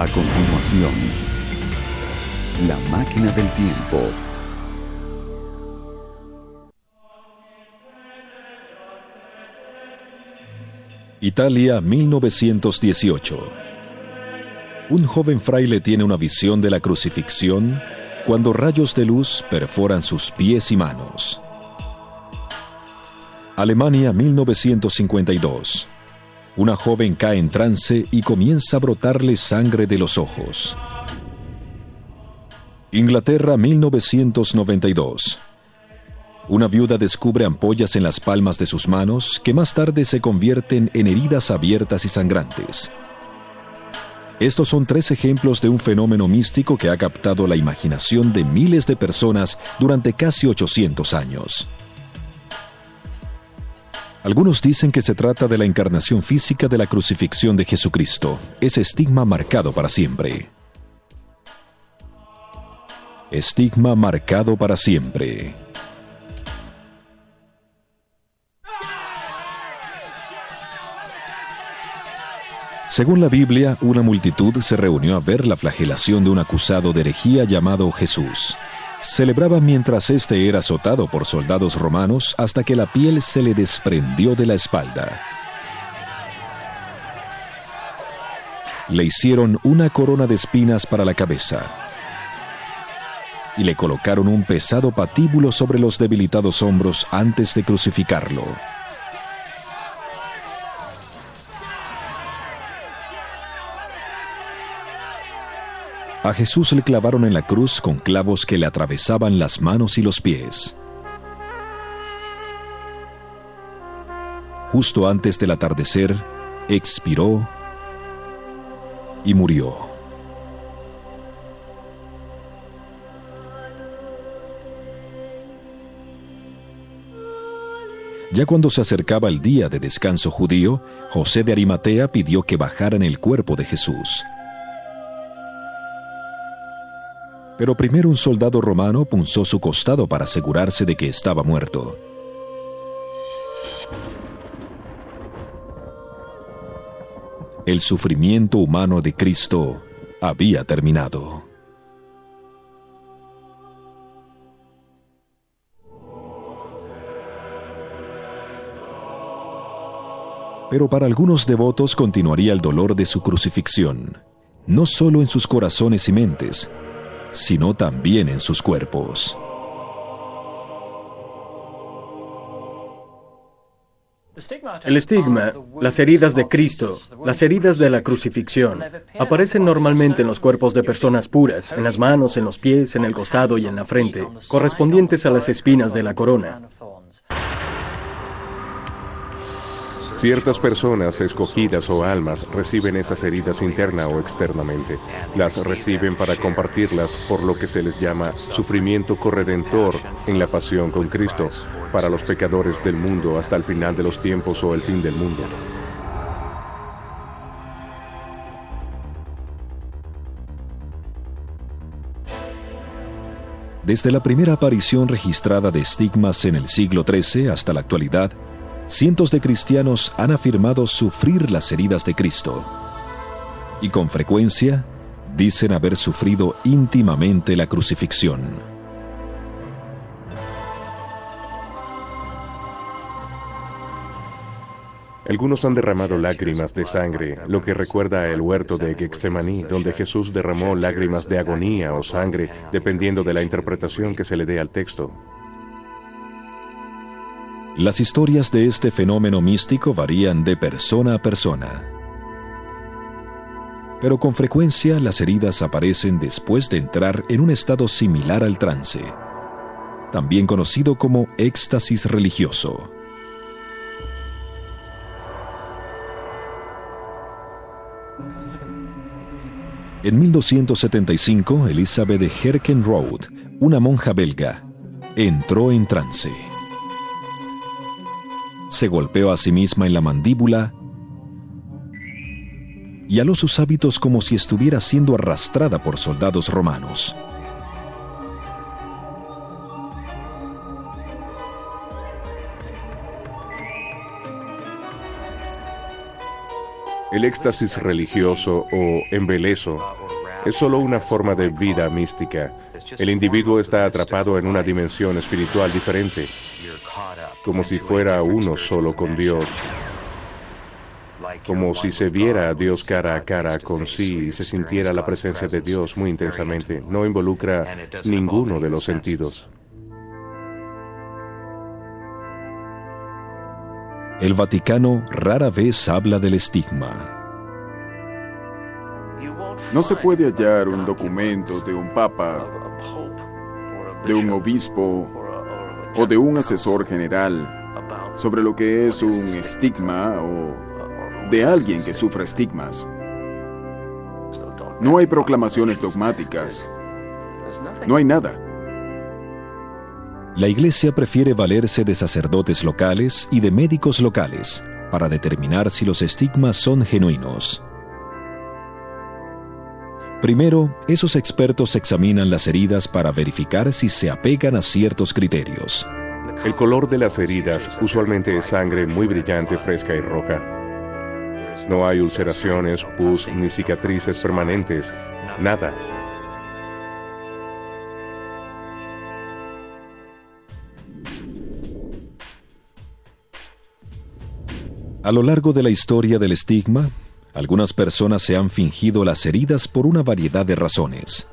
A continuación, La máquina del tiempo. Italia, 1918. Un joven fraile tiene una visión de la crucifixión cuando rayos de luz perforan sus pies y manos. Alemania, 1952. Una joven cae en trance y comienza a brotarle sangre de los ojos. Inglaterra, 1992. Una viuda descubre ampollas en las palmas de sus manos que más tarde se convierten en heridas abiertas y sangrantes. Estos son 3 ejemplos de un fenómeno místico que ha captado la imaginación de miles de personas durante casi 800 años. Algunos dicen que se trata de la encarnación física de la crucifixión de Jesucristo, ese estigma marcado para siempre. Estigma marcado para siempre. Según la Biblia, una multitud se reunió a ver la flagelación de un acusado de herejía llamado Jesús. Celebraban mientras éste era azotado por soldados romanos hasta que la piel se le desprendió de la espalda. Le hicieron una corona de espinas para la cabeza y le colocaron un pesado patíbulo sobre los debilitados hombros antes de crucificarlo. A Jesús le clavaron en la cruz con clavos que le atravesaban las manos y los pies. Justo antes del atardecer, expiró y murió. Ya cuando se acercaba el día de descanso judío, José de Arimatea pidió que bajaran el cuerpo de Jesús. Pero primero un soldado romano punzó su costado para asegurarse de que estaba muerto. El sufrimiento humano de Cristo había terminado. Pero para algunos devotos continuaría el dolor de su crucifixión, no solo en sus corazones y mentes, sino también en sus cuerpos. El estigma, las heridas de Cristo, las heridas de la crucifixión, aparecen normalmente en los cuerpos de personas puras, en las manos, en los pies, en el costado y en la frente, correspondientes a las espinas de la corona. Ciertas personas escogidas o almas reciben esas heridas interna o externamente. Las reciben para compartirlas por lo que se les llama sufrimiento corredentor en la pasión con Cristo, para los pecadores del mundo hasta el final de los tiempos o el fin del mundo. Desde la primera aparición registrada de estigmas en el siglo XIII hasta la actualidad, cientos de cristianos han afirmado sufrir las heridas de Cristo y con frecuencia dicen haber sufrido íntimamente la crucifixión. Algunos han derramado lágrimas de sangre, lo que recuerda el huerto de Getsemaní, donde Jesús derramó lágrimas de agonía o sangre, dependiendo de la interpretación que se le dé al texto. Las historias de este fenómeno místico varían de persona a persona. Pero con frecuencia las heridas aparecen después de entrar en un estado similar al trance, también conocido como éxtasis religioso. En 1275, Elizabeth de Herkenrode, una monja belga, entró en trance. Se golpeó a sí misma en la mandíbula y aló sus hábitos como si estuviera siendo arrastrada por soldados romanos. El éxtasis religioso o embeleso es solo una forma de vida mística. El individuo está atrapado en una dimensión espiritual diferente, como si fuera uno solo con Dios, como si se viera a Dios cara a cara con sí y se sintiera la presencia de Dios muy intensamente. No involucra ninguno de los sentidos. El Vaticano rara vez habla del estigma. No se puede hallar un documento de un papa, de un obispo o de un asesor general sobre lo que es un estigma o de alguien que sufra estigmas. No hay proclamaciones dogmáticas. No hay nada. La Iglesia prefiere valerse de sacerdotes locales y de médicos locales para determinar si los estigmas son genuinos. Primero, esos expertos examinan las heridas para verificar si se apegan a ciertos criterios. El color de las heridas usualmente es sangre muy brillante, fresca y roja. No hay ulceraciones, pus ni cicatrices permanentes. Nada. A lo largo de la historia del estigma, algunas personas se han fingido las heridas por una variedad de razones.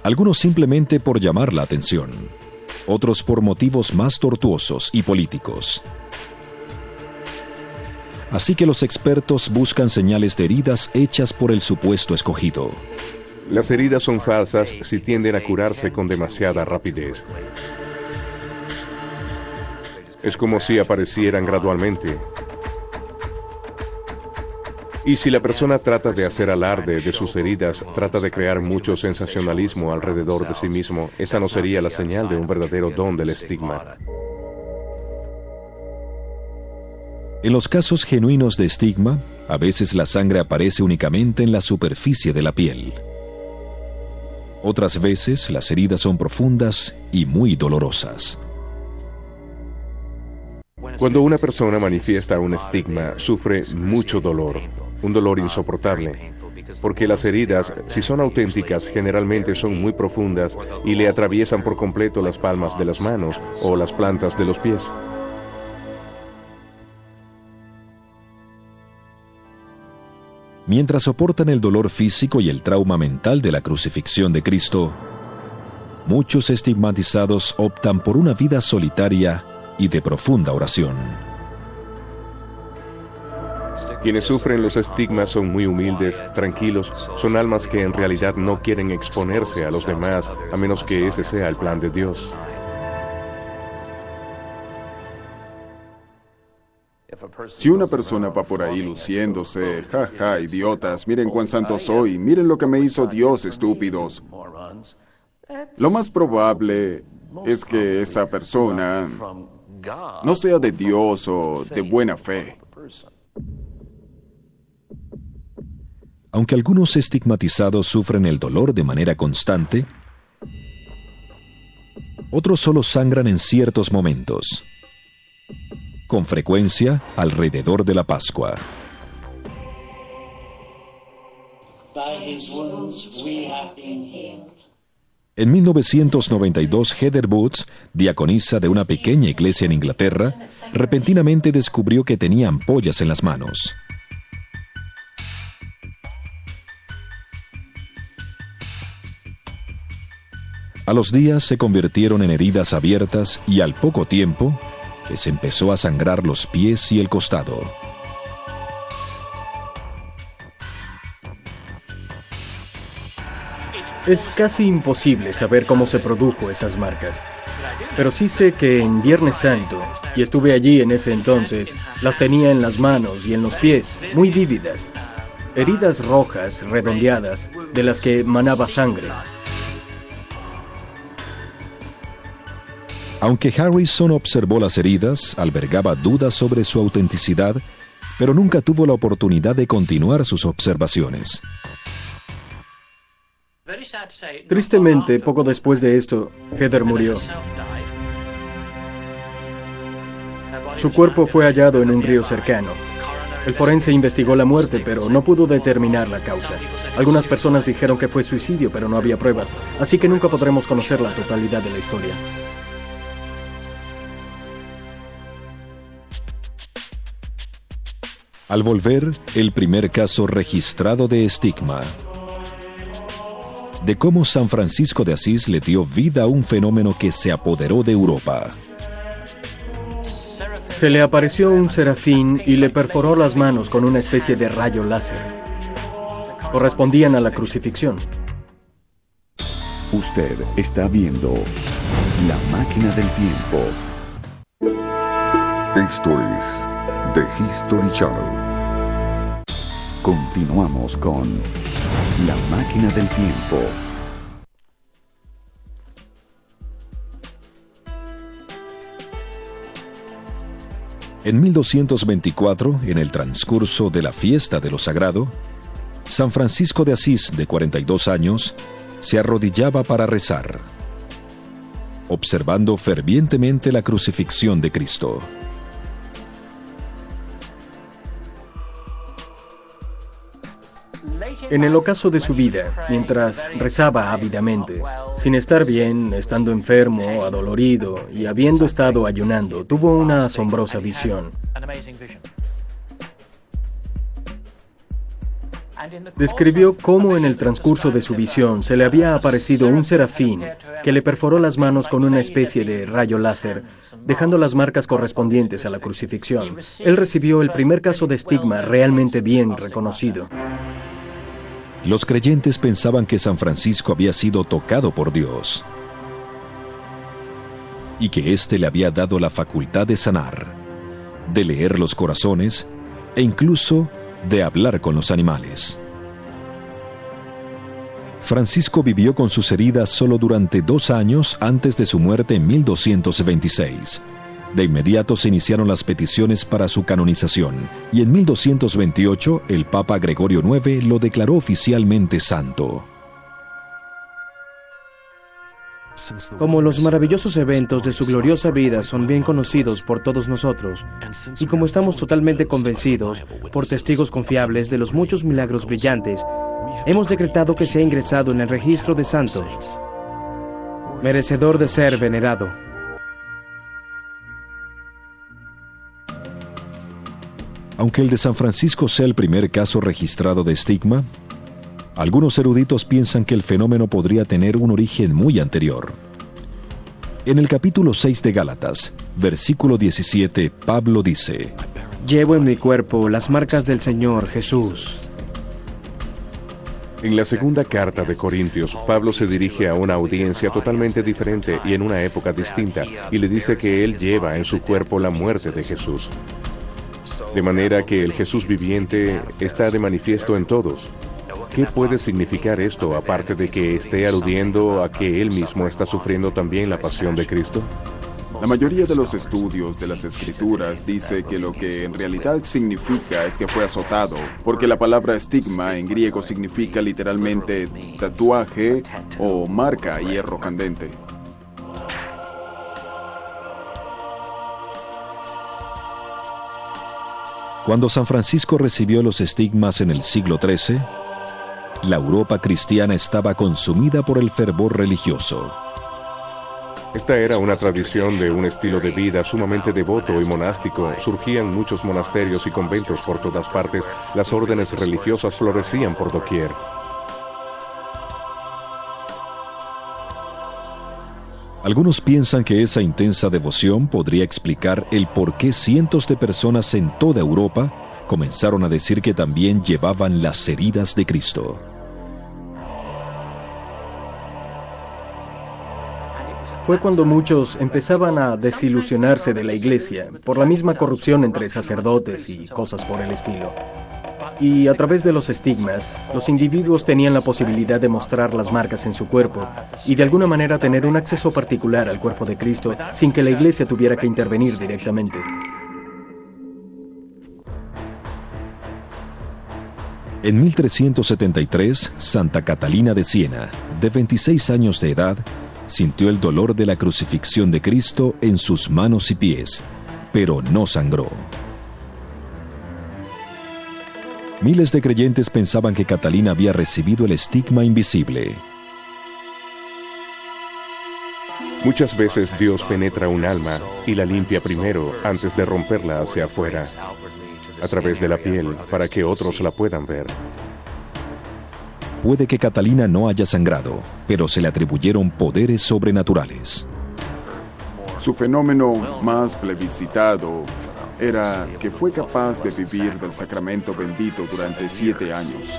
Algunos simplemente por llamar la atención, otros por motivos más tortuosos y políticos. Así que los expertos buscan señales de heridas hechas por el supuesto escogido. Las heridas son falsas si tienden a curarse con demasiada rapidez. Es como si aparecieran gradualmente. Y si la persona trata de hacer alarde de sus heridas, trata de crear mucho sensacionalismo alrededor de sí mismo, esa no sería la señal de un verdadero don del estigma. En los casos genuinos de estigma, a veces la sangre aparece únicamente en la superficie de la piel. Otras veces, las heridas son profundas y muy dolorosas. Cuando una persona manifiesta un estigma, sufre mucho dolor, un dolor insoportable, porque las heridas, si son auténticas, generalmente son muy profundas y le atraviesan por completo las palmas de las manos o las plantas de los pies. Mientras soportan el dolor físico y el trauma mental de la crucifixión de Cristo, muchos estigmatizados optan por una vida solitaria y de profunda oración. Quienes sufren los estigmas son muy humildes, tranquilos, son almas que en realidad no quieren exponerse a los demás, a menos que ese sea el plan de Dios. Si una persona va por ahí luciéndose, jaja, idiotas, miren cuán santo soy, miren lo que me hizo Dios, estúpidos. Lo más probable es que esa persona no sea de Dios o de buena fe. Aunque algunos estigmatizados sufren el dolor de manera constante, otros solo sangran en ciertos momentos, con frecuencia alrededor de la Pascua. En 1992, Heather Boots, diaconisa de una pequeña iglesia en Inglaterra, repentinamente descubrió que tenía ampollas en las manos. A los días se convirtieron en heridas abiertas y al poco tiempo les empezó a sangrar los pies y el costado. Es casi imposible saber cómo se produjo esas marcas. Pero sí sé que en Viernes Santo, y estuve allí en ese entonces, las tenía en las manos y en los pies, muy vívidas. Heridas rojas, redondeadas, de las que manaba sangre. Aunque Harrison observó las heridas, albergaba dudas sobre su autenticidad, pero nunca tuvo la oportunidad de continuar sus observaciones. Tristemente, poco después de esto, Heather murió. Su cuerpo fue hallado en un río cercano. El forense investigó la muerte, pero no pudo determinar la causa. Algunas personas dijeron que fue suicidio, pero no había pruebas, así que nunca podremos conocer la totalidad de la historia. Al volver, el primer caso registrado de estigma. De cómo San Francisco de Asís le dio vida a un fenómeno que se apoderó de Europa. Se le apareció un serafín y le perforó las manos con una especie de rayo láser. Correspondían a la crucifixión. Usted está viendo La Máquina del Tiempo. Esto es The History Channel. Continuamos con La Máquina del Tiempo. En 1224, en el transcurso de la fiesta de lo sagrado, San Francisco de Asís, de 42 años, se arrodillaba para rezar, observando fervientemente la crucifixión de Cristo. En el ocaso de su vida, mientras rezaba ávidamente, sin estar bien, estando enfermo, adolorido y habiendo estado ayunando, tuvo una asombrosa visión. Describió cómo en el transcurso de su visión se le había aparecido un serafín que le perforó las manos con una especie de rayo láser, dejando las marcas correspondientes a la crucifixión. Él recibió el primer caso de estigma realmente bien reconocido. Los creyentes pensaban que San Francisco había sido tocado por Dios y que éste le había dado la facultad de sanar, de leer los corazones e incluso de hablar con los animales. Francisco vivió con sus heridas solo durante 2 años antes de su muerte en 1226. De inmediato se iniciaron las peticiones para su canonización y en 1228 el Papa Gregorio IX lo declaró oficialmente santo. Como los maravillosos eventos de su gloriosa vida son bien conocidos por todos nosotros, y como estamos totalmente convencidos, por testigos confiables de los muchos milagros brillantes, hemos decretado que sea ingresado en el registro de santos, merecedor de ser venerado. Aunque el de San Francisco sea el primer caso registrado de estigma, algunos eruditos piensan que el fenómeno podría tener un origen muy anterior. En el capítulo 6 de Gálatas, versículo 17, Pablo dice: Llevo en mi cuerpo las marcas del Señor Jesús. En la segunda carta de Corintios, Pablo se dirige a una audiencia totalmente diferente y en una época distinta, y le dice que él lleva en su cuerpo la muerte de Jesús. De manera que el Jesús viviente está de manifiesto en todos. ¿Qué puede significar esto, aparte de que esté aludiendo a que él mismo está sufriendo también la pasión de Cristo? La mayoría de los estudios de las Escrituras dice que lo que en realidad significa es que fue azotado, porque la palabra estigma en griego significa literalmente tatuaje o marca a hierro candente. Cuando San Francisco recibió los estigmas en el siglo XIII, la Europa cristiana estaba consumida por el fervor religioso. Esta era una tradición de un estilo de vida sumamente devoto y monástico. Surgían muchos monasterios y conventos por todas partes. Las órdenes religiosas florecían por doquier. Algunos piensan que esa intensa devoción podría explicar el por qué cientos de personas en toda Europa comenzaron a decir que también llevaban las heridas de Cristo. Fue cuando muchos empezaban a desilusionarse de la iglesia por la misma corrupción entre sacerdotes y cosas por el estilo. Y a través de los estigmas, los individuos tenían la posibilidad de mostrar las marcas en su cuerpo y de alguna manera tener un acceso particular al cuerpo de Cristo sin que la iglesia tuviera que intervenir directamente. En 1373, Santa Catalina de Siena, de 26 años de edad, sintió el dolor de la crucifixión de Cristo en sus manos y pies, pero no sangró. Miles de creyentes pensaban que Catalina había recibido el estigma invisible. Muchas veces Dios penetra un alma y la limpia primero antes de romperla hacia afuera, a través de la piel, para que otros la puedan ver. Puede que Catalina no haya sangrado, pero se le atribuyeron poderes sobrenaturales. Su fenómeno más plebiscitado era que fue capaz de vivir del sacramento bendito durante 7 años.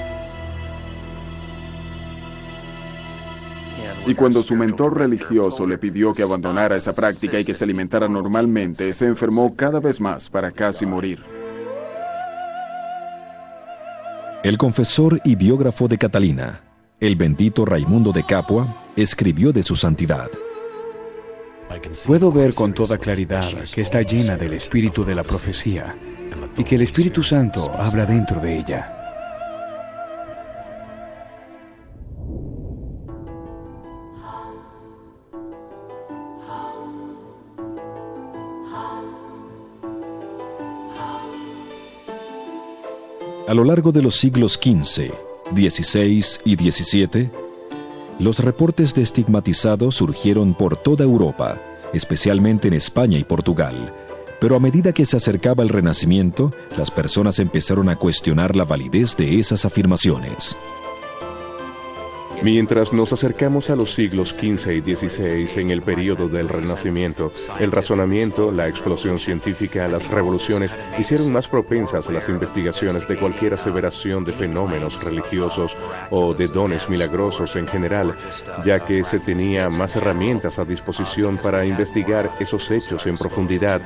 Y cuando su mentor religioso le pidió que abandonara esa práctica y que se alimentara normalmente, se enfermó cada vez más para casi morir. El confesor y biógrafo de Catalina, el bendito Raimundo de Capua, escribió de su santidad. Puedo ver con toda claridad que está llena del espíritu de la profecía y que el Espíritu Santo habla dentro de ella. A lo largo de los siglos XV, XVI y XVII, los reportes de estigmatizados surgieron por toda Europa, especialmente en España y Portugal. Pero a medida que se acercaba el Renacimiento, las personas empezaron a cuestionar la validez de esas afirmaciones. Mientras nos acercamos a los siglos XV y XVI en el período del Renacimiento, el razonamiento, la explosión científica, las revoluciones hicieron más propensas las investigaciones de cualquier aseveración de fenómenos religiosos o de dones milagrosos en general, ya que se tenía más herramientas a disposición para investigar esos hechos en profundidad,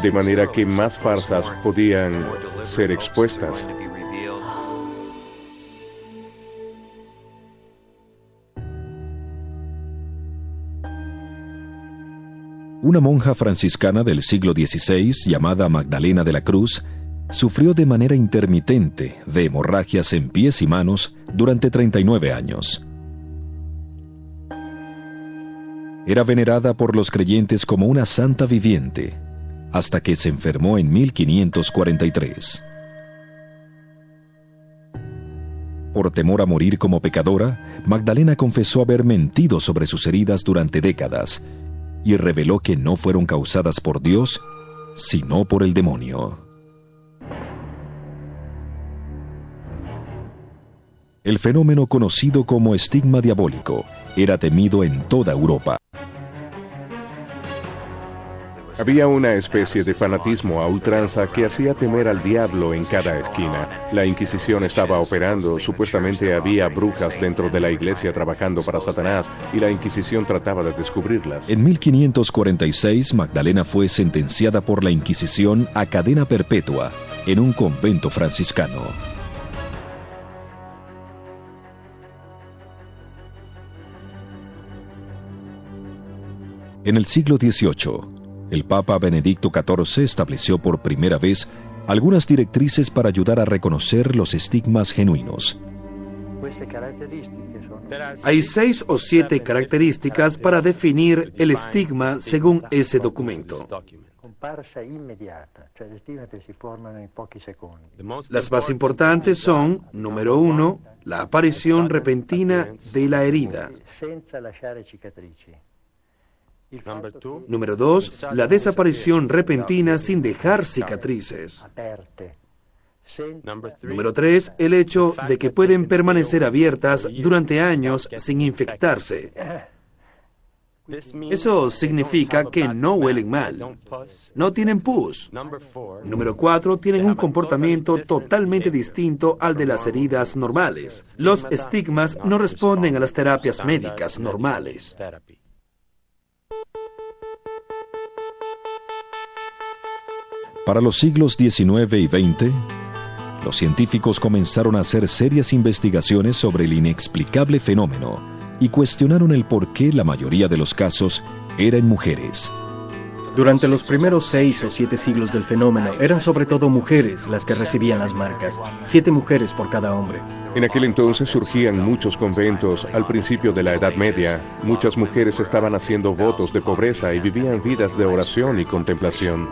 de manera que más farsas podían ser expuestas. Una monja franciscana del siglo XVI, llamada Magdalena de la Cruz, sufrió de manera intermitente de hemorragias en pies y manos durante 39 años. Era venerada por los creyentes como una santa viviente, hasta que se enfermó en 1543. Por temor a morir como pecadora, Magdalena confesó haber mentido sobre sus heridas durante décadas, y reveló que no fueron causadas por Dios, sino por el demonio. El fenómeno conocido como estigma diabólico era temido en toda Europa. Había una especie de fanatismo a ultranza que hacía temer al diablo en cada esquina. La Inquisición estaba operando, supuestamente había brujas dentro de la iglesia trabajando para Satanás, y la Inquisición trataba de descubrirlas. En 1546, Magdalena fue sentenciada por la Inquisición a cadena perpetua en un convento franciscano. En el siglo XVIII, el Papa Benedicto XIV estableció por primera vez algunas directrices para ayudar a reconocer los estigmas genuinos. Hay 6 o 7 características para definir el estigma según ese documento. Las más importantes son, número 1, la aparición repentina de la herida. Número 2, la desaparición repentina sin dejar cicatrices. Número 3, el hecho de que pueden permanecer abiertas durante años sin infectarse. Eso significa que no huelen mal, no tienen pus. Número 4, tienen un comportamiento totalmente distinto al de las heridas normales. Los estigmas no responden a las terapias médicas normales. Para los siglos XIX y XX, los científicos comenzaron a hacer serias investigaciones sobre el inexplicable fenómeno y cuestionaron el por qué la mayoría de los casos era en mujeres. Durante los primeros 6 o 7 siglos del fenómeno, eran sobre todo mujeres las que recibían las marcas, 7 mujeres por cada hombre. En aquel entonces surgían muchos conventos. Al principio de la Edad Media, muchas mujeres estaban haciendo votos de pobreza y vivían vidas de oración y contemplación.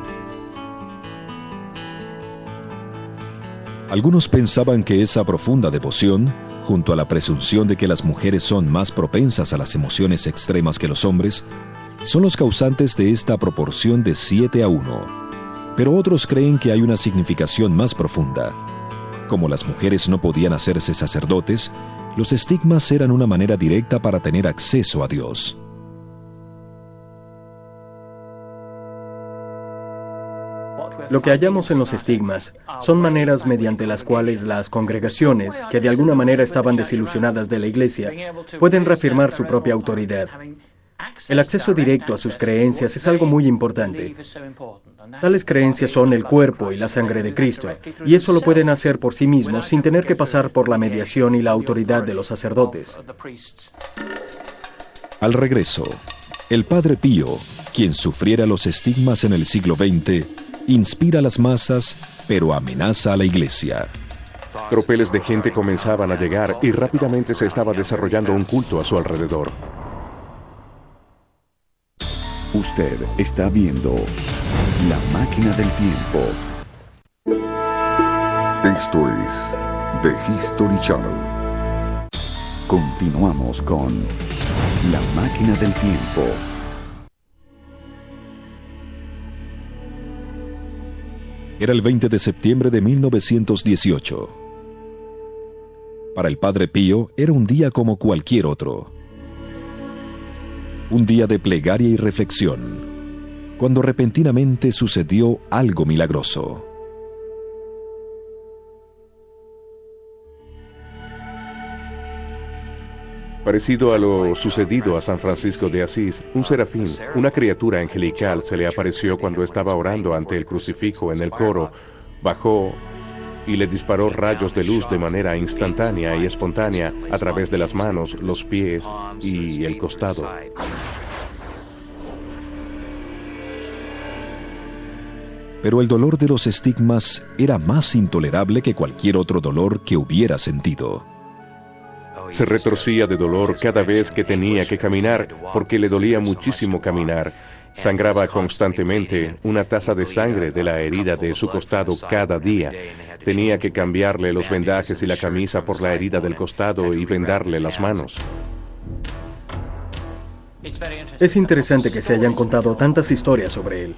Algunos pensaban que esa profunda devoción, junto a la presunción de que las mujeres son más propensas a las emociones extremas que los hombres, son los causantes de esta proporción de 7-1. Pero otros creen que hay una significación más profunda. Como las mujeres no podían hacerse sacerdotes, los estigmas eran una manera directa para tener acceso a Dios. Lo que hallamos en los estigmas son maneras mediante las cuales las congregaciones, que de alguna manera estaban desilusionadas de la Iglesia, pueden reafirmar su propia autoridad. El acceso directo a sus creencias es algo muy importante. Tales creencias son el cuerpo y la sangre de Cristo, y eso lo pueden hacer por sí mismos sin tener que pasar por la mediación y la autoridad de los sacerdotes. Al regreso, el Padre Pío, quien sufriera los estigmas en el siglo XX, inspira a las masas, pero amenaza a la Iglesia. Tropeles de gente comenzaban a llegar y rápidamente se estaba desarrollando un culto a su alrededor. Usted está viendo La Máquina del Tiempo. Esto es The History Channel. Continuamos con La Máquina del Tiempo. Era el 20 de septiembre de 1918. Para el Padre Pío era un día como cualquier otro. Un día de plegaria y reflexión, cuando repentinamente sucedió algo milagroso. Parecido a lo sucedido a San Francisco de Asís, un serafín, una criatura angelical, se le apareció cuando estaba orando ante el crucifijo en el coro, bajó y le disparó rayos de luz de manera instantánea y espontánea a través de las manos, los pies y el costado. Pero el dolor de los estigmas era más intolerable que cualquier otro dolor que hubiera sentido. Se retorcía de dolor cada vez que tenía que caminar, porque le dolía muchísimo caminar. Sangraba constantemente, una taza de sangre de la herida de su costado cada día. Tenía que cambiarle los vendajes y la camisa por la herida del costado y vendarle las manos. Es interesante que se hayan contado tantas historias sobre él.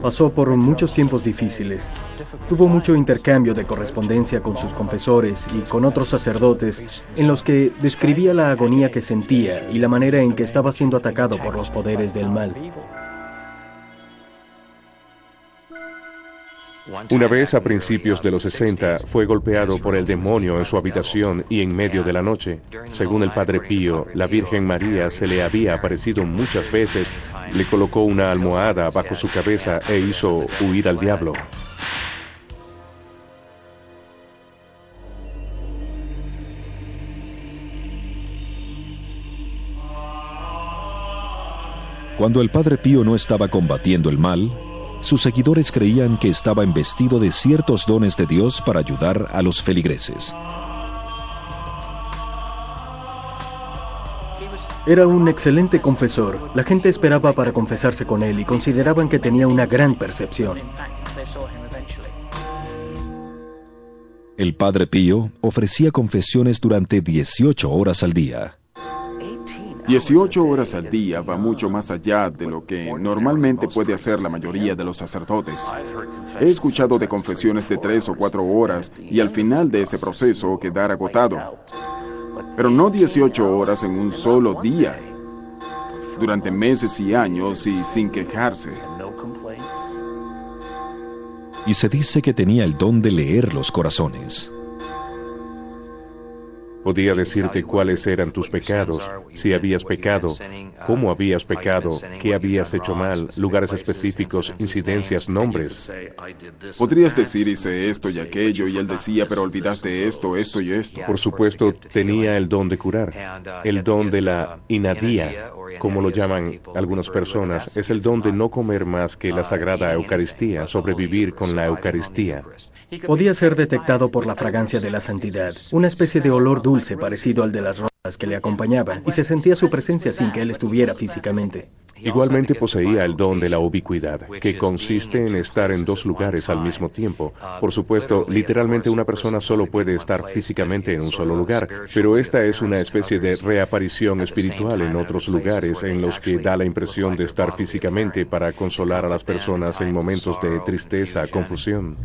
Pasó por muchos tiempos difíciles. Tuvo mucho intercambio de correspondencia con sus confesores y con otros sacerdotes, en los que describía la agonía que sentía y la manera en que estaba siendo atacado por los poderes del mal. Una vez a principios de los 60 fue golpeado por el demonio en su habitación y en medio de la noche. Según el Padre Pío, la Virgen María se le había aparecido muchas veces, le colocó una almohada bajo su cabeza e hizo huir al diablo. Cuando el Padre Pío no estaba combatiendo el mal, sus seguidores creían que estaba investido de ciertos dones de Dios para ayudar a los feligreses. Era un excelente confesor. La gente esperaba para confesarse con él y consideraban que tenía una gran percepción. El Padre Pío ofrecía confesiones durante 18 horas al día. 18 horas al día va mucho más allá de lo que normalmente puede hacer la mayoría de los sacerdotes. He escuchado de confesiones de 3 o 4 horas y al final de ese proceso quedar agotado. Pero no 18 horas en un solo día, durante meses y años y sin quejarse. Y se dice que tenía el don de leer los corazones. Podía decirte cuáles eran tus pecados, si habías pecado, cómo habías pecado, qué habías hecho mal, lugares específicos, incidencias, nombres. Podrías decir hice esto y aquello y él decía pero olvidaste esto, esto y esto. Por supuesto, tenía el don de curar, el don de la inadía, como lo llaman algunas personas, es el don de no comer más que la Sagrada Eucaristía, sobrevivir con la Eucaristía. Podía ser detectado por la fragancia de la santidad, una especie de olor dulce parecido al de las rosas que le acompañaban, y se sentía su presencia sin que él estuviera físicamente. Igualmente poseía el don de la ubicuidad, que consiste en estar en dos lugares al mismo tiempo. Por supuesto, literalmente una persona solo puede estar físicamente en un solo lugar, pero esta es una especie de reaparición espiritual en otros lugares en los que da la impresión de estar físicamente para consolar a las personas en momentos de tristeza, confusión.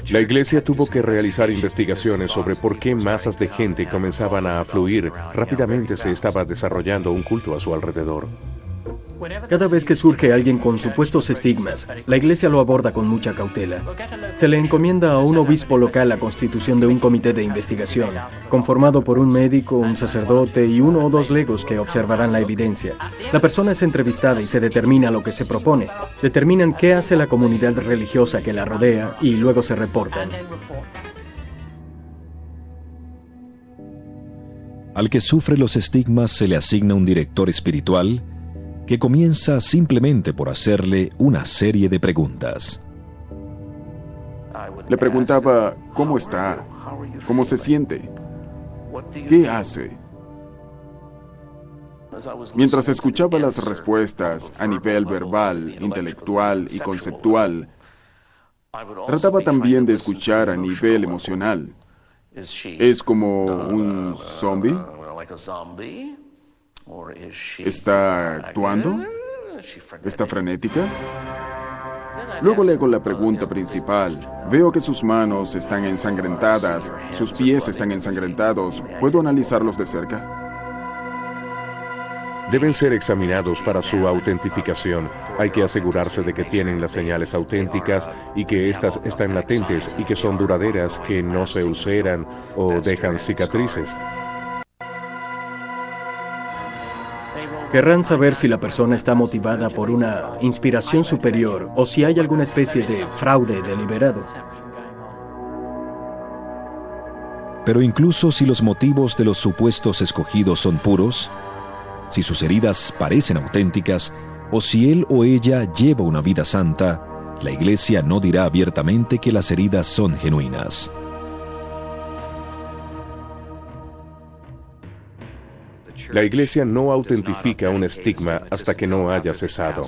La Iglesia tuvo que realizar investigaciones sobre por qué masas de gente comenzaban a afluir. Rápidamente se estaba desarrollando un culto a su alrededor. Cada vez que surge alguien con supuestos estigmas, la Iglesia lo aborda con mucha cautela. Se le encomienda a un obispo local la constitución de un comité de investigación, conformado por un médico, un sacerdote y 1 o 2 legos que observarán la evidencia. La persona es entrevistada y se determina lo que se propone. Determinan qué hace la comunidad religiosa que la rodea y luego se reportan. Al que sufre los estigmas se le asigna un director espiritual que comienza simplemente por hacerle una serie de preguntas. Le preguntaba, ¿cómo está? ¿Cómo se siente? ¿Qué hace? Mientras escuchaba las respuestas a nivel verbal, intelectual y conceptual, trataba también de escuchar a nivel emocional. ¿Es como un zombie? ¿Está actuando? ¿Está frenética? Luego le hago la pregunta principal. Veo que sus manos están ensangrentadas, sus pies están ensangrentados. ¿Puedo analizarlos de cerca? Deben ser examinados para su autentificación. Hay que asegurarse de que tienen las señales auténticas y que éstas están latentes y que son duraderas, que no se ulceran o dejan cicatrices. Querrán saber si la persona está motivada por una inspiración superior o si hay alguna especie de fraude deliberado. Pero incluso si los motivos de los supuestos escogidos son puros, si sus heridas parecen auténticas o si él o ella lleva una vida santa, la Iglesia no dirá abiertamente que las heridas son genuinas. La Iglesia no autentifica un estigma hasta que no haya cesado.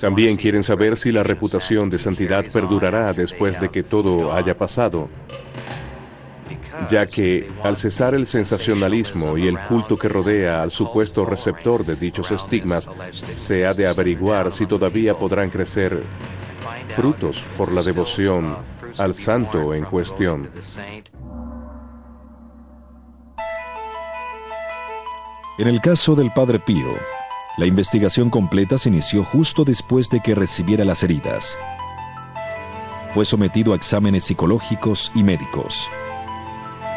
También quieren saber si la reputación de santidad perdurará después de que todo haya pasado, ya que al cesar el sensacionalismo y el culto que rodea al supuesto receptor de dichos estigmas, se ha de averiguar si todavía podrán crecer frutos por la devoción al santo en cuestión. En el caso del Padre Pío, la investigación completa se inició justo después de que recibiera las heridas. Fue sometido a exámenes psicológicos y médicos.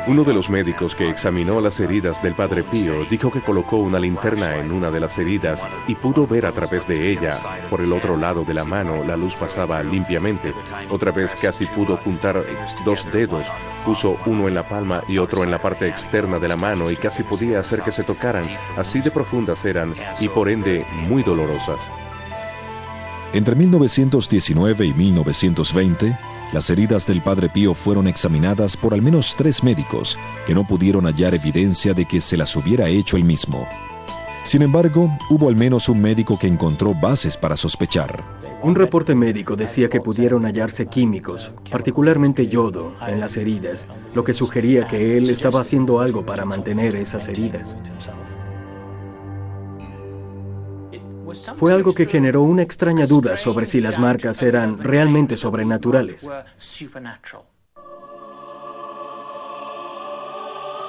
Uno de los médicos que examinó las heridas del Padre Pío dijo que colocó una linterna en una de las heridas y pudo ver a través de ella. Por el otro lado de la mano, la luz pasaba limpiamente. Otra vez casi pudo juntar 2 dedos. Puso uno en la palma y otro en la parte externa de la mano y casi podía hacer que se tocaran. Así de profundas eran y por ende muy dolorosas. Entre 1919 y 1920, las heridas del Padre Pío fueron examinadas por al menos 3 médicos que no pudieron hallar evidencia de que se las hubiera hecho él mismo. Sin embargo, hubo al menos un médico que encontró bases para sospechar. Un reporte médico decía que pudieron hallarse químicos, particularmente yodo, en las heridas, lo que sugería que él estaba haciendo algo para mantener esas heridas. Fue algo que generó una extraña duda sobre si las marcas eran realmente sobrenaturales.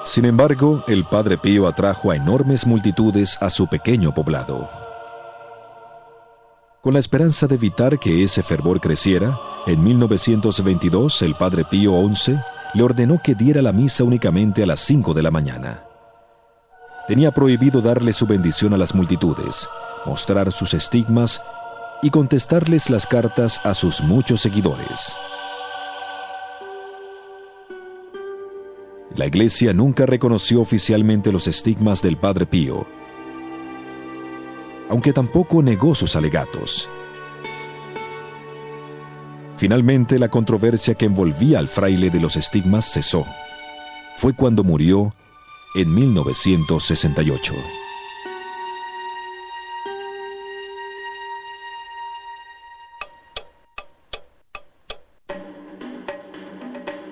Sin embargo, el Padre Pío atrajo a enormes multitudes a su pequeño poblado. Con la esperanza de evitar que ese fervor creciera, en 1922 el Padre Pío XI le ordenó que diera la misa únicamente a las 5 de la mañana. Tenía prohibido darle su bendición a las multitudes, mostrar sus estigmas y contestarles las cartas a sus muchos seguidores. La Iglesia nunca reconoció oficialmente los estigmas del Padre Pío, aunque tampoco negó sus alegatos. Finalmente, la controversia que envolvía al fraile de los estigmas cesó. Fue cuando murió en 1968.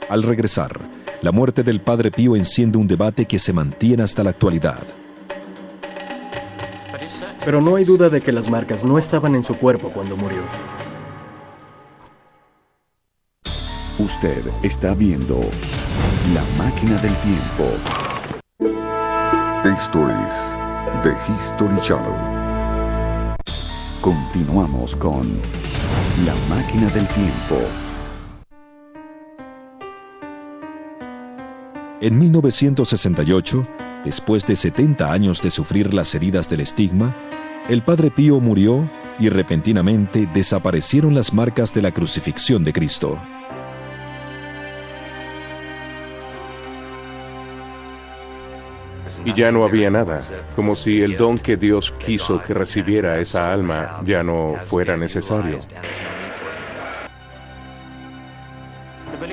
Al regresar, la muerte del Padre Pío enciende un debate que se mantiene hasta la actualidad. Pero no hay duda de que las marcas no estaban en su cuerpo cuando murió. Usted está viendo La Máquina del Tiempo. Esto es The History Channel. Continuamos con La Máquina del Tiempo. En 1968, después de 70 años de sufrir las heridas del estigma, el Padre Pío murió y repentinamente desaparecieron las marcas de la crucifixión de Cristo. Y ya no había nada, como si el don que Dios quiso que recibiera esa alma ya no fuera necesario.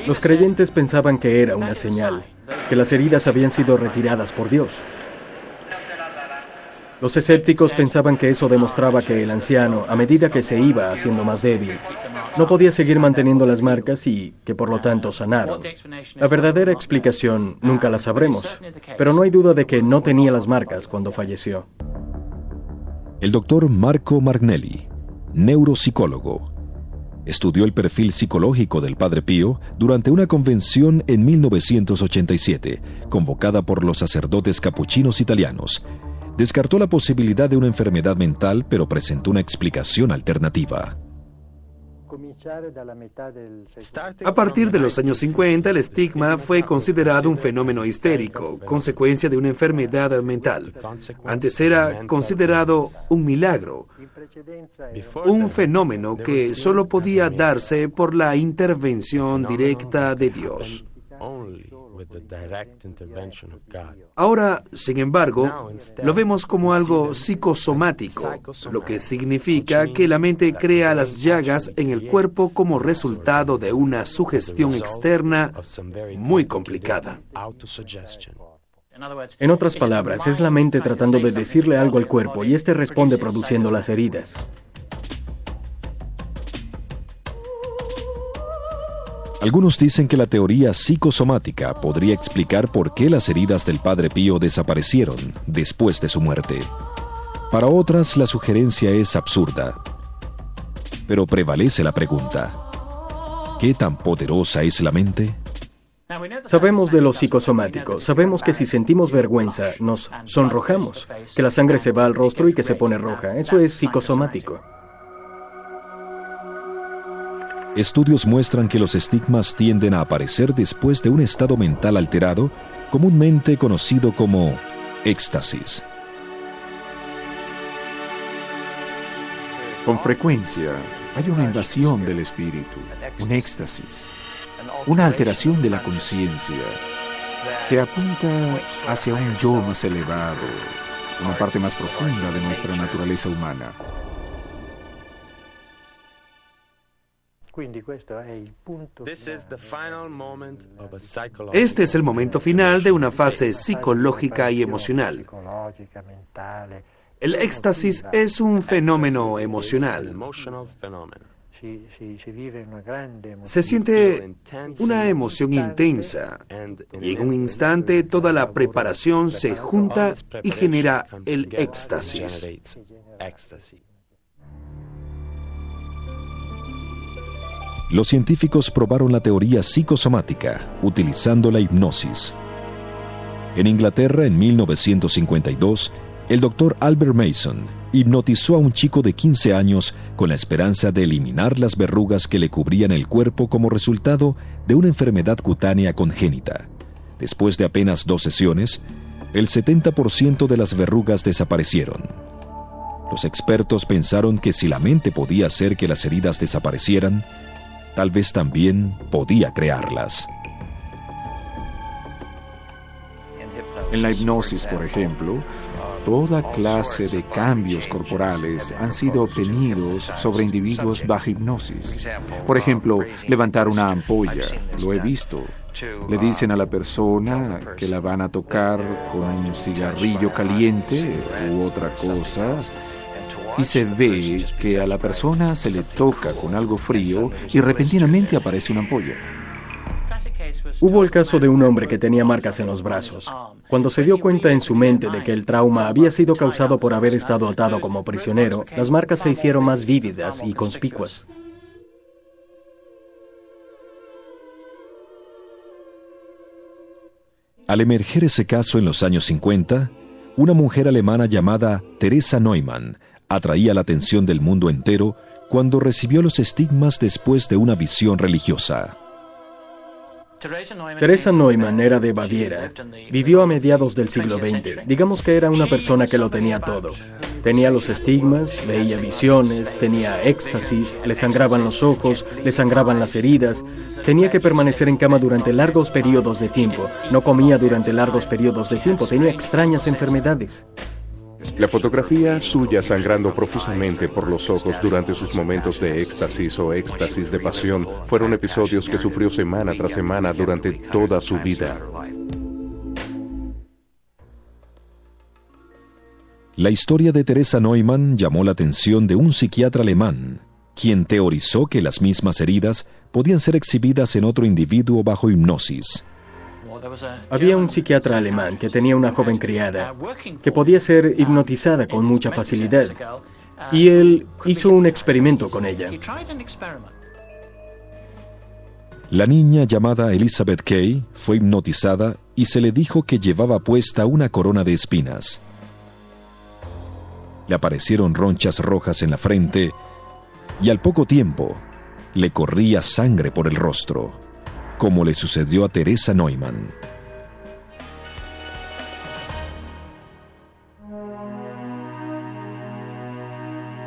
Los creyentes pensaban que era una señal, que las heridas habían sido retiradas por Dios. Los escépticos pensaban que eso demostraba que el anciano, a medida que se iba haciendo más débil, no podía seguir manteniendo las marcas y que por lo tanto sanaron. La verdadera explicación nunca la sabremos, pero no hay duda de que no tenía las marcas cuando falleció. El doctor Marco Margnelli, neuropsicólogo, estudió el perfil psicológico del Padre Pío durante una convención en 1987, convocada por los sacerdotes capuchinos italianos. Descartó la posibilidad de una enfermedad mental, pero presentó una explicación alternativa. A partir de los años 50, el estigma fue considerado un fenómeno histérico, consecuencia de una enfermedad mental. Antes era considerado un milagro, un fenómeno que solo podía darse por la intervención directa de Dios. Ahora, sin embargo, lo vemos como algo psicosomático, lo que significa que la mente crea las llagas en el cuerpo como resultado de una sugestión externa muy complicada. En otras palabras, es la mente tratando de decirle algo al cuerpo y éste responde produciendo las heridas. Algunos dicen que la teoría psicosomática podría explicar por qué las heridas del Padre Pío desaparecieron después de su muerte. Para otras, la sugerencia es absurda. Pero prevalece la pregunta: ¿qué tan poderosa es la mente? Sabemos de lo psicosomático. Sabemos que si sentimos vergüenza, nos sonrojamos, que la sangre se va al rostro y que se pone roja. Eso es psicosomático. Estudios muestran que los estigmas tienden a aparecer después de un estado mental alterado, comúnmente conocido como éxtasis. Con frecuencia hay una invasión del espíritu, un éxtasis, una alteración de la conciencia que apunta hacia un yo más elevado, una parte más profunda de nuestra naturaleza humana. Este es el momento final de una fase psicológica y emocional. El éxtasis es un fenómeno emocional. Se siente una emoción intensa y en un instante toda la preparación se junta y genera el éxtasis. Los científicos probaron la teoría psicosomática utilizando la hipnosis. En Inglaterra, en 1952, el doctor Albert Mason hipnotizó a un chico de 15 años con la esperanza de eliminar las verrugas que le cubrían el cuerpo como resultado de una enfermedad cutánea congénita. Después de apenas 2 sesiones, el 70% de las verrugas desaparecieron. Los expertos pensaron que si la mente podía hacer que las heridas desaparecieran, tal vez también podía crearlas. En la hipnosis, por ejemplo, toda clase de cambios corporales han sido obtenidos sobre individuos bajo hipnosis. Por ejemplo, levantar una ampolla, lo he visto. Le dicen a la persona que la van a tocar con un cigarrillo caliente u otra cosa, y se ve que a la persona se le toca con algo frío y repentinamente aparece una ampolla. Hubo el caso de un hombre que tenía marcas en los brazos. Cuando se dio cuenta en su mente de que el trauma había sido causado por haber estado atado como prisionero, las marcas se hicieron más vívidas y conspicuas. Al emerger ese caso en los años 50, una mujer alemana llamada Teresa Neumann atraía la atención del mundo entero cuando recibió los estigmas después de una visión religiosa. Teresa Neumann era de Baviera. Vivió a mediados del siglo XX. Digamos que era una persona que lo tenía todo. Tenía los estigmas, veía visiones, tenía éxtasis, le sangraban los ojos, le sangraban las heridas. Tenía que permanecer en cama durante largos periodos de tiempo. No comía durante largos periodos de tiempo. Tenía extrañas enfermedades. La fotografía suya sangrando profusamente por los ojos durante sus momentos de éxtasis o éxtasis de pasión fueron episodios que sufrió semana tras semana durante toda su vida. La historia de Teresa Neumann llamó la atención de un psiquiatra alemán, quien teorizó que las mismas heridas podían ser exhibidas en otro individuo bajo hipnosis. Había un psiquiatra alemán que tenía una joven criada que podía ser hipnotizada con mucha facilidad, y él hizo un experimento con ella. La niña llamada Elizabeth Kay fue hipnotizada y se le dijo que llevaba puesta una corona de espinas. Le aparecieron ronchas rojas en la frente y al poco tiempo le corría sangre por el rostro, como le sucedió a Teresa Neumann.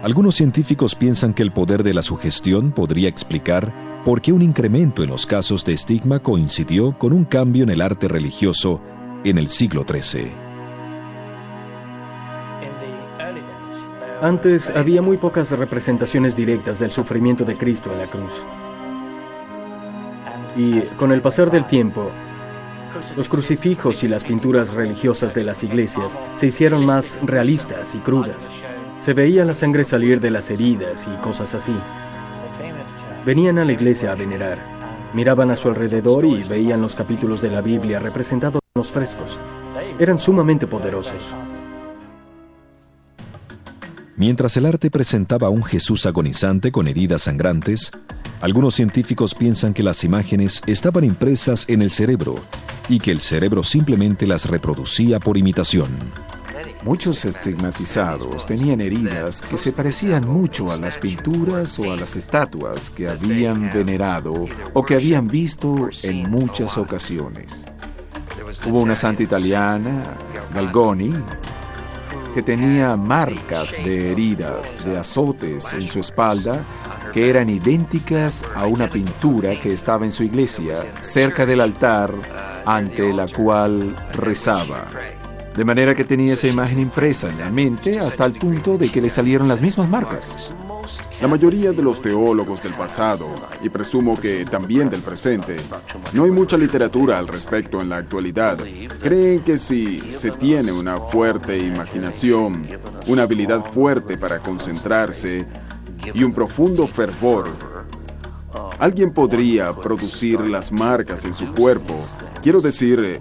Algunos científicos piensan que el poder de la sugestión podría explicar por qué un incremento en los casos de estigma coincidió con un cambio en el arte religioso en el siglo XIII. Antes había muy pocas representaciones directas del sufrimiento de Cristo en la cruz. Y con el pasar del tiempo, los crucifijos y las pinturas religiosas de las iglesias se hicieron más realistas y crudas. Se veía la sangre salir de las heridas y cosas así. Venían a la iglesia a venerar, miraban a su alrededor y veían los capítulos de la Biblia representados en los frescos. Eran sumamente poderosos. Mientras el arte presentaba a un Jesús agonizante con heridas sangrantes, algunos científicos piensan que las imágenes estaban impresas en el cerebro y que el cerebro simplemente las reproducía por imitación. Muchos estigmatizados tenían heridas que se parecían mucho a las pinturas o a las estatuas que habían venerado o que habían visto en muchas ocasiones. Hubo una santa italiana, Galgoni, que tenía marcas de heridas, de azotes en su espalda, que eran idénticas a una pintura que estaba en su iglesia, cerca del altar ante la cual rezaba. De manera que tenía esa imagen impresa en la mente hasta el punto de que le salieron las mismas marcas. La mayoría de los teólogos del pasado, y presumo que también del presente, no hay mucha literatura al respecto en la actualidad, creen que si se tiene una fuerte imaginación, una habilidad fuerte para concentrarse y un profundo fervor, alguien podría producir las marcas en su cuerpo, quiero decir,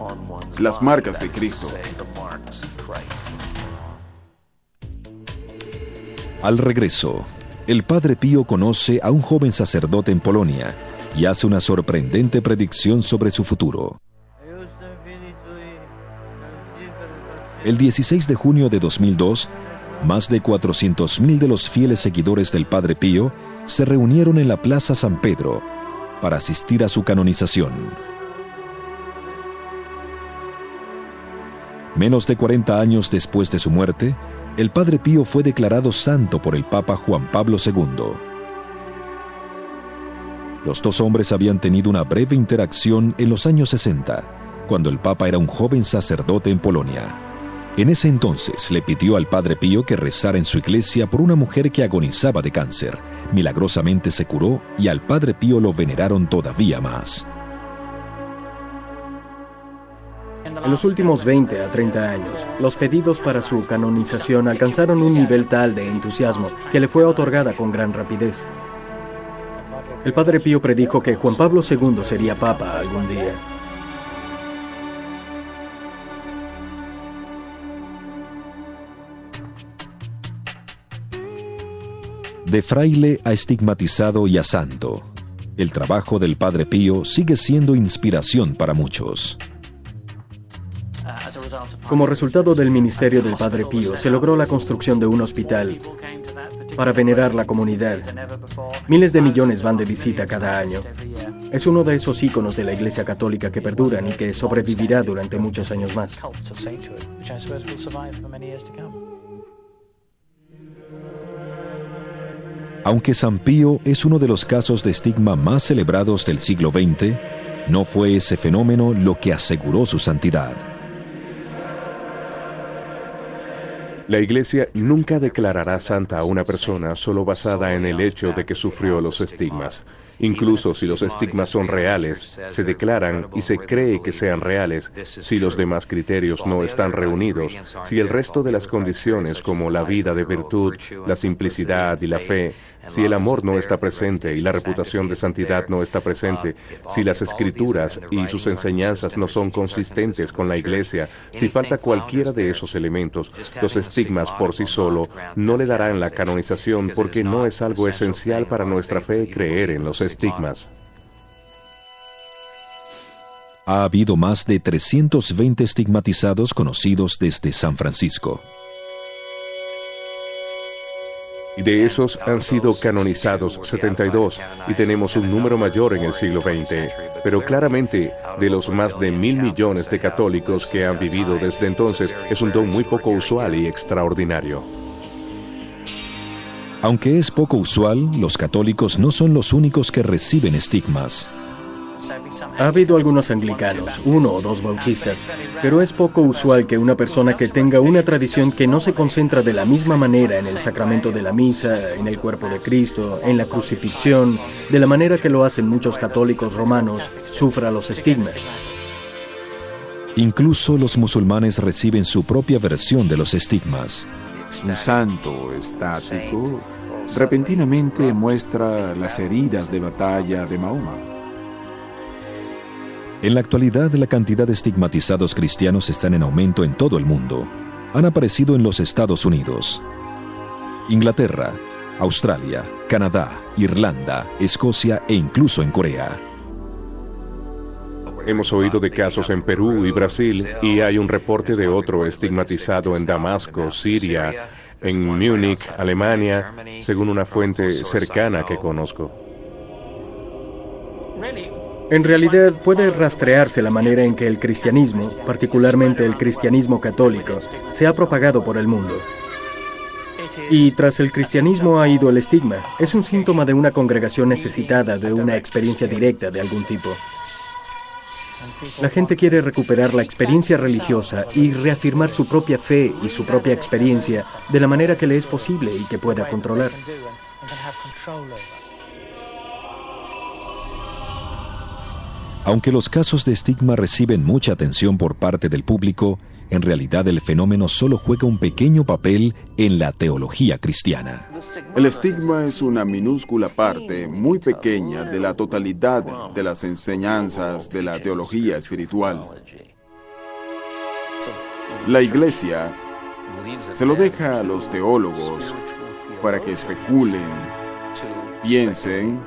las marcas de Cristo. Al regreso, el Padre Pío conoce a un joven sacerdote en Polonia y hace una sorprendente predicción sobre su futuro. El 16 de junio de 2002, más de 400.000 de los fieles seguidores del Padre Pío se reunieron en la Plaza San Pedro para asistir a su canonización. Menos de 40 años después de su muerte, el Padre Pío fue declarado santo por el Papa Juan Pablo II. Los dos hombres habían tenido una breve interacción en los años 60, cuando el Papa era un joven sacerdote en Polonia. En ese entonces le pidió al Padre Pío que rezara en su iglesia por una mujer que agonizaba de cáncer. Milagrosamente se curó y al Padre Pío lo veneraron todavía más. En los últimos 20 a 30 años, los pedidos para su canonización alcanzaron un nivel tal de entusiasmo que le fue otorgada con gran rapidez. El Padre Pío predijo que Juan Pablo II sería papa algún día. De fraile a estigmatizado y a santo, el trabajo del Padre Pío sigue siendo inspiración para muchos. Como resultado del ministerio del Padre Pío, se logró la construcción de un hospital para venerar la comunidad. Miles de millones van de visita cada año. Es uno de esos íconos de la Iglesia Católica que perduran y que sobrevivirá durante muchos años más. Aunque San Pío es uno de los casos de estigma más celebrados del siglo XX, no fue ese fenómeno lo que aseguró su santidad. La Iglesia nunca declarará santa a una persona solo basada en el hecho de que sufrió los estigmas. Incluso si los estigmas son reales, se declaran y se cree que sean reales, si los demás criterios no están reunidos, si el resto de las condiciones como la vida de virtud, la simplicidad y la fe, si el amor no está presente y la reputación de santidad no está presente, si las escrituras y sus enseñanzas no son consistentes con la Iglesia, si falta cualquiera de esos elementos, los estigmas por sí solo no le darán la canonización porque no es algo esencial para nuestra fe creer en los estigmas. Ha habido más de 320 estigmatizados conocidos desde San Francisco. Y de esos han sido canonizados 72, y tenemos un número mayor en el siglo XX. Pero claramente, de los más de 1.000 millones de católicos que han vivido desde entonces, es un don muy poco usual y extraordinario. Aunque es poco usual, los católicos no son los únicos que reciben estigmas. Ha habido algunos anglicanos, 1 o 2 bautistas, pero es poco usual que una persona que tenga una tradición que no se concentra de la misma manera en el sacramento de la misa, en el cuerpo de Cristo, en la crucifixión, de la manera que lo hacen muchos católicos romanos, sufra los estigmas. Incluso los musulmanes reciben su propia versión de los estigmas. Un santo estático repentinamente muestra las heridas de batalla de Mahoma. En la actualidad, la cantidad de estigmatizados cristianos están en aumento en todo el mundo. Han aparecido en los Estados Unidos, Inglaterra, Australia, Canadá, Irlanda, Escocia e incluso en Corea. Hemos oído de casos en Perú y Brasil, y hay un reporte de otro estigmatizado en Damasco, Siria, en Múnich, Alemania, según una fuente cercana que conozco. En realidad, puede rastrearse la manera en que el cristianismo, particularmente el cristianismo católico, se ha propagado por el mundo. Y tras el cristianismo ha ido el estigma. Es un síntoma de una congregación necesitada de una experiencia directa de algún tipo. La gente quiere recuperar la experiencia religiosa y reafirmar su propia fe y su propia experiencia de la manera que le es posible y que pueda controlar. Aunque los casos de estigma reciben mucha atención por parte del público, en realidad el fenómeno solo juega un pequeño papel en la teología cristiana. El estigma es una minúscula parte, muy pequeña, de la totalidad de las enseñanzas de la teología espiritual. La Iglesia se lo deja a los teólogos para que especulen, piensen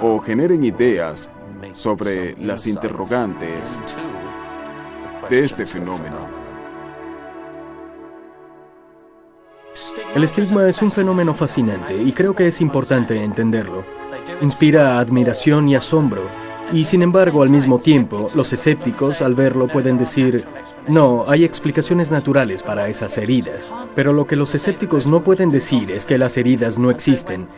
o generen ideas sobre las interrogantes de este fenómeno. El estigma es un fenómeno fascinante y creo que es importante entenderlo. Inspira admiración y asombro, y sin embargo, al mismo tiempo, los escépticos al verlo pueden decir, no, hay explicaciones naturales para esas heridas. Pero lo que los escépticos no pueden decir es que las heridas no existen.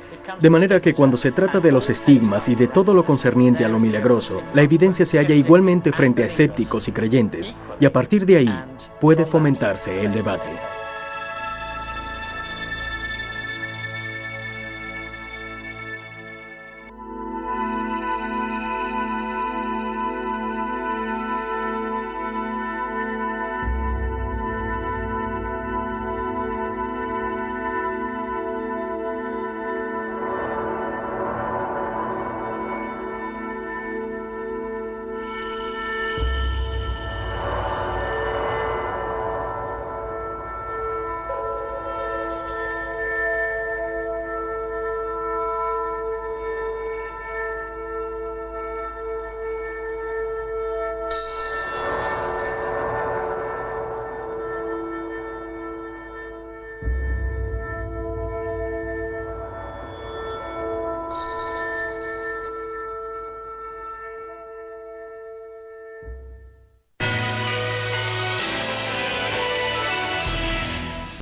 De manera que cuando se trata de los estigmas y de todo lo concerniente a lo milagroso, la evidencia se halla igualmente frente a escépticos y creyentes, y a partir de ahí puede fomentarse el debate.